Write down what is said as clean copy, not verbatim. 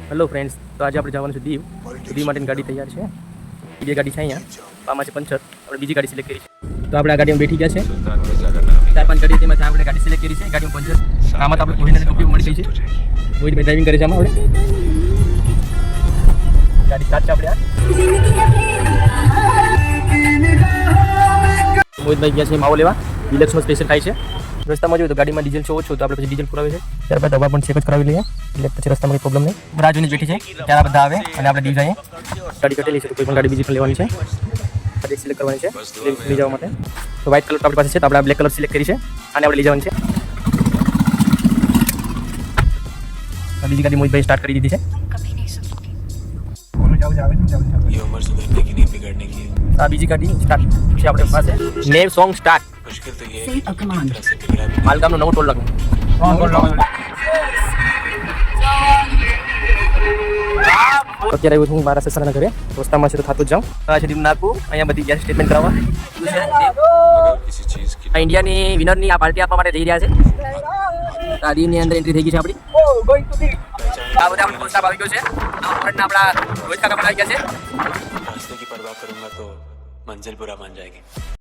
Hello friends, તો આજે આપણે જવાનું છે દીવ. દીવ માટેની ગાડી તૈયાર છે. બે ગાડી છે અહીંયા, આમાં છે પંચર. આપણે બીજી ગાડી સિલેક્ટ કરી છે. તો આપણે આ ગાડીમાં બેઠી ગયા છે. 4-5 ગાડી તેમાંથી આપણે ગાડી સિલેક્ટ કરી છે. ગાડીમાં પંચર આમાં તો આપણે કોઈને ટોપી મળી ગઈ છે. મોહિતભાઈ ડ્રાઇવિંગ કરે છે આમાં. આપણે ગાડી સ્ટાર્ટ છે આપણે આ મોહિતભાઈ ગયા છે માવો લેવા. ડિલક્સમાં સ્પેશિયલ થાય છે. રસ્તામાં જોઈએ તો ગાડીમાં ડીઝલ છે ઓછું, તો આપણે પછી ડીઝલ પુરાવે છે. ત્યારબાદ દવા પણ ચેક જ કરાવી લઈએ, એટલે પછી રસ્તામાં કંઈ પ્રોબ્લેમ નહીં. રાજુની બેઠી છે ત્યારે બધા આવે અને આપણે દીવ જઈએ. ગાડી કટેલી છે, તો કોઈ પણ ગાડી બીજી પણ લેવાની છે. ગાડી સિલેક્ટ કરવાની છે લઈ જવા માટે. તો વ્હાઇટ કલર આપણી પાસે છે, તો આપણે બ્લેક કલર સિલેક્ટ કરી છે અને આપણે લઈ જવાની છે. બીજી ગાડી મોહિતભાઈ સ્ટાર્ટ કરી દીધી છે. આ બીજી ગાડી સ્ટાર્ટ છે આપણી પાસે. નેવ સોંગ સ્ટાર્ટ. માલગામનો નવો ટોલ લાગુ. અત્યારે હું મારા સસરાના ઘરે રસ્તામાં છે, તો થતું જ જાઉં. આ છે નાકુ. અહીંયા બધી ગેસ સ્ટેટમેન્ટ કરાવવા ઇન્ડિયાની વિનરની આ પાર્ટી આપવા માટે જઈ રહ્યા છે. ગાડીની અંદર એન્ટ્રી થઈ ગઈ છે આપણી. આ બધા આપણે સ્ટાફ આવી ગયો છે. આપણા રોહિત કાકા પણ આવી ગયા છે. रास्ते की परवाह करूंगा तो मंजिल बुरा मान जाएगी.